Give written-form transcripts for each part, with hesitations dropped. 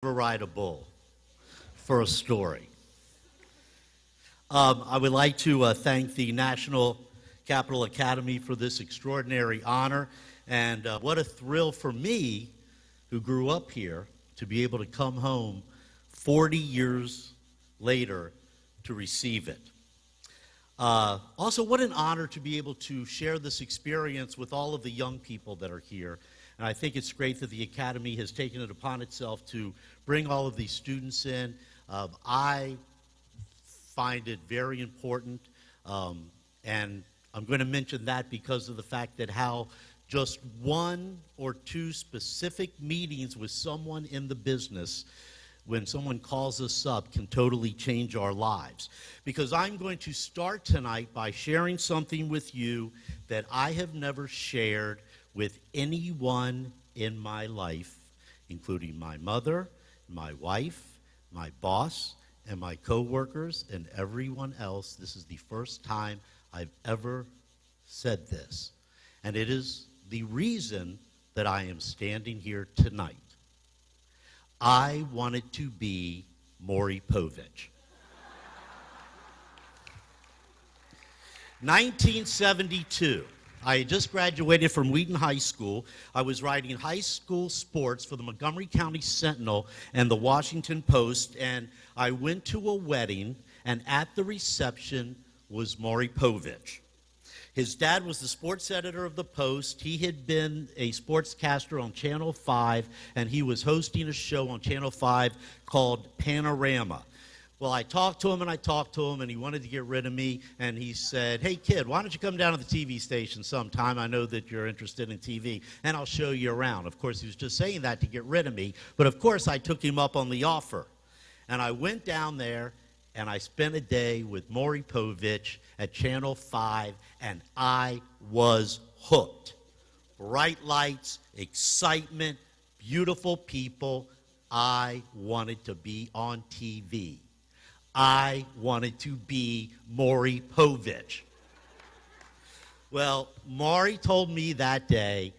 Ride a bull for a story. I would like to thank the National Capital Academy for this extraordinary honor, and what a thrill for me, who grew up here, to be able to come home 40 years later to receive it. Also, what an honor to be able to share this experience with all of the young people that are here. And I think it's great that the Academy has taken it upon itself to bring all of these students in. I find it very important, and I'm going to mention that because of the fact that how just one or two specific meetings with someone in the business, when someone calls us up, can totally change our lives. Because I'm going to start tonight by sharing something with you that I have never shared with anyone in my life, including my mother, my wife, my boss, and my coworkers, and everyone else. This is the first time I've ever said this. And it is the reason that I am standing here tonight. I wanted to be Maury Povich. 1972. I had just graduated from Wheaton High School. I was writing high school sports for the Montgomery County Sentinel and the Washington Post, and I went to a wedding, and at the reception was Maury Povich. His dad was the sports editor of the Post. He had been a sportscaster on Channel 5, and he was hosting a show on Channel 5 called Panorama. Well, I talked to him, and he wanted to get rid of me, and he said, "Hey, kid, why don't you come down to the TV station sometime? I know that you're interested in TV, and I'll show you around." Of course, he was just saying that to get rid of me, but of course, I took him up on the offer. And I went down there, and I spent a day with Maury Povich at Channel 5, and I was hooked. Bright lights, excitement, beautiful people. I wanted to be on TV. I wanted to be Maury Povich. Well, Maury told me that day,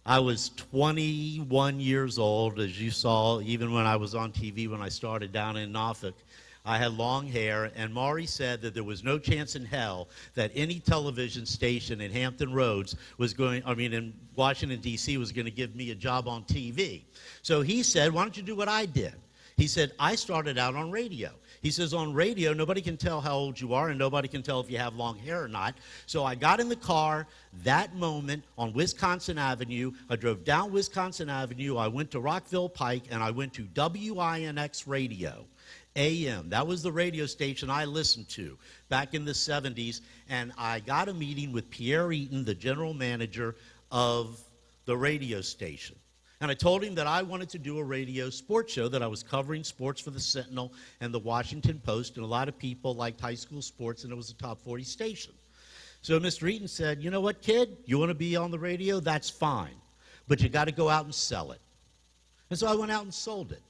I was 21 years old, as you saw, even when I was on TV when I started down in Norfolk. I had long hair, and Maury said that there was no chance in hell that any television station in Hampton Roads in Washington, D.C. was going to give me a job on TV. So he said, "Why don't you do what I did?" He said, "I started out on radio." He says, "On radio, nobody can tell how old you are, and nobody can tell if you have long hair or not." So I got in the car that moment on Wisconsin Avenue. I drove down Wisconsin Avenue. I went to Rockville Pike, and I went to WINX Radio, AM. That was the radio station I listened to back in the 70s, and I got a meeting with Pierre Eaton, the general manager of the radio station. And I told him that I wanted to do a radio sports show, that I was covering sports for the Sentinel and the Washington Post, and a lot of people liked high school sports, and it was a top 40 station. So Mr. Eaton said, "You know what, kid? You want to be on the radio? That's fine. But you got to go out and sell it." And so I went out and sold it.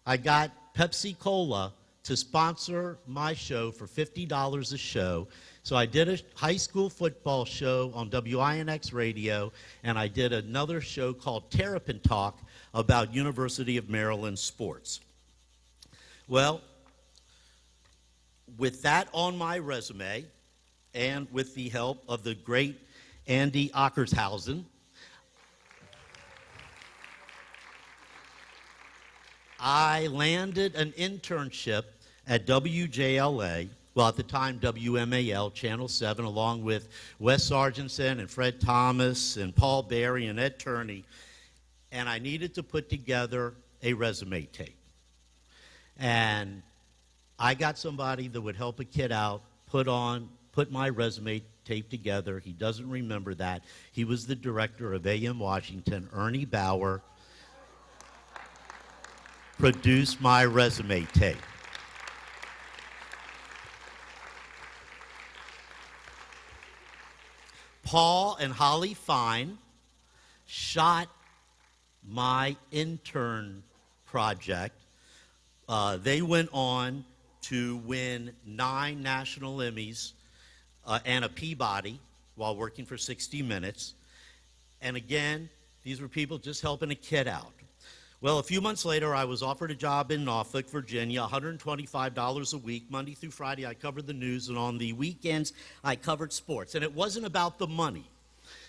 I got Pepsi Cola to sponsor my show for $50 a show. So I did a high school football show on WINX Radio, and I did another show called Terrapin Talk about University of Maryland sports. Well, with that on my resume, and with the help of the great Andy Ockershausen, I landed an internship at WJLA, well, at the time, WMAL, Channel 7, along with Wes Sargentson and Fred Thomas and Paul Berry and Ed Turney, and I needed to put together a resume tape. And I got somebody that would help a kid out, put my resume tape together. He doesn't remember that. He was the director of AM Washington, Ernie Bauer, produced my resume tape. Paul and Holly Fine shot my intern project. They went on to win 9 national Emmys and a Peabody while working for 60 Minutes. And again, these were people just helping a kid out. Well, a few months later, I was offered a job in Norfolk, Virginia, $125 a week. Monday through Friday, I covered the news, and on the weekends, I covered sports. And it wasn't about the money.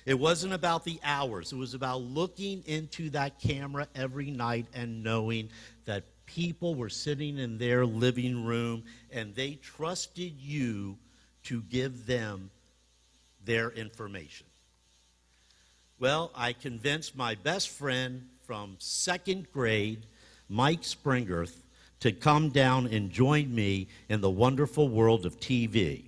It wasn't about the hours. It was about looking into that camera every night and knowing that people were sitting in their living room, and they trusted you to give them their information. Well, I convinced my best friend from second grade, Mike Springerth, to come down and join me in the wonderful world of TV.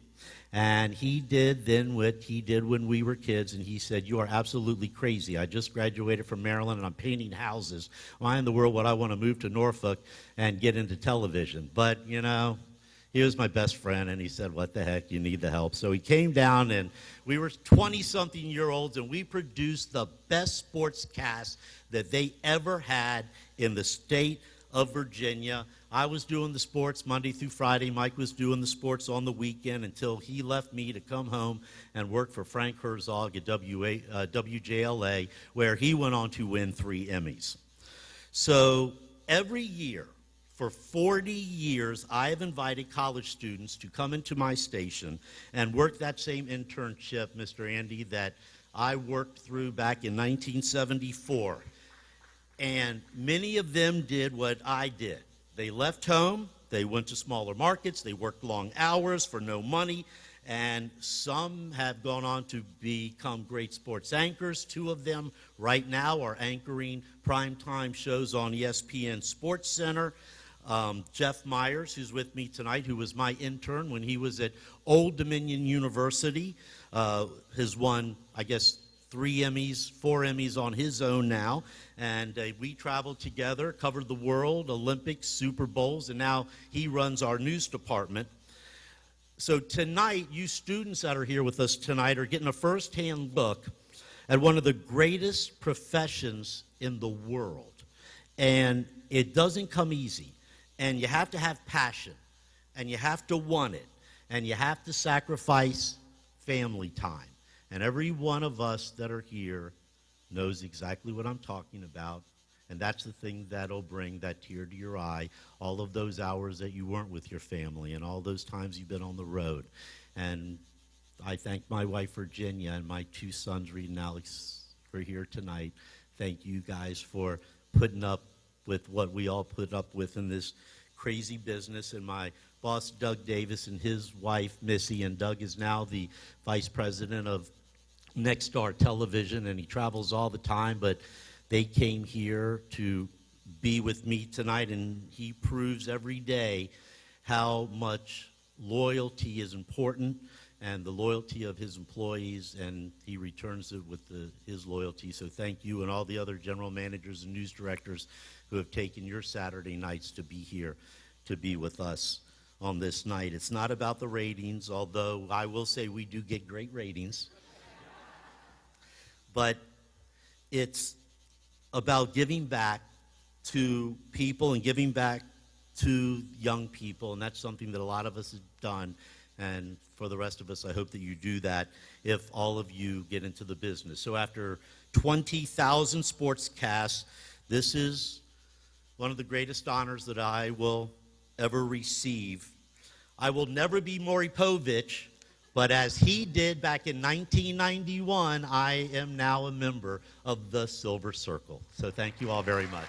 And he did then what he did when we were kids, and he said, "You are absolutely crazy. I just graduated from Maryland, and I'm painting houses. Why in the world would I want to move to Norfolk and get into television?" But, you know, he was my best friend, and he said, "What the heck, you need the help." So he came down, and we were 20-something-year-olds, and we produced the best sports cast that they ever had in the state of Virginia. I was doing the sports Monday through Friday. Mike was doing the sports on the weekend until he left me to come home and work for Frank Herzog at WJLA, where he went on to win 3 Emmys. So every year, for 40 years, I have invited college students to come into my station and work that same internship, Mr. Andy, that I worked through back in 1974. And many of them did what I did. They left home, they went to smaller markets, they worked long hours for no money, and some have gone on to become great sports anchors. 2 of them right now are anchoring primetime shows on ESPN Sports Center. Jeff Myers, who's with me tonight, who was my intern when he was at Old Dominion University, has won, I guess, 3 Emmys, 4 Emmys on his own now. And we traveled together, covered the world, Olympics, Super Bowls, and now he runs our news department. So tonight, you students that are here with us tonight are getting a firsthand look at one of the greatest professions in the world. And it doesn't come easy. And you have to have passion, and you have to want it, and you have to sacrifice family time. And every one of us that are here knows exactly what I'm talking about, and that's the thing that'll bring that tear to your eye, all of those hours that you weren't with your family and all those times you've been on the road. And I thank my wife, Virginia, and my 2 sons, Reed and Alex, for here tonight. Thank you guys for putting up with what we all put up with in this crazy business, and my boss, Doug Davis, and his wife, Missy, and Doug is now the vice president of Next Star Television, and he travels all the time, but they came here to be with me tonight, and he proves every day how much loyalty is important and the loyalty of his employees, and he returns it with his loyalty. So thank you and all the other general managers and news directors who have taken your Saturday nights to be here to be with us on this night. It's not about the ratings, although I will say we do get great ratings. But it's about giving back to people and giving back to young people, and that's something that a lot of us have done. And for the rest of us, I hope that you do that if all of you get into the business. So after 20,000 sportscasts, this is one of the greatest honors that I will ever receive. I will never be Maury Povich, but as he did back in 1991, I am now a member of the Silver Circle. So thank you all very much.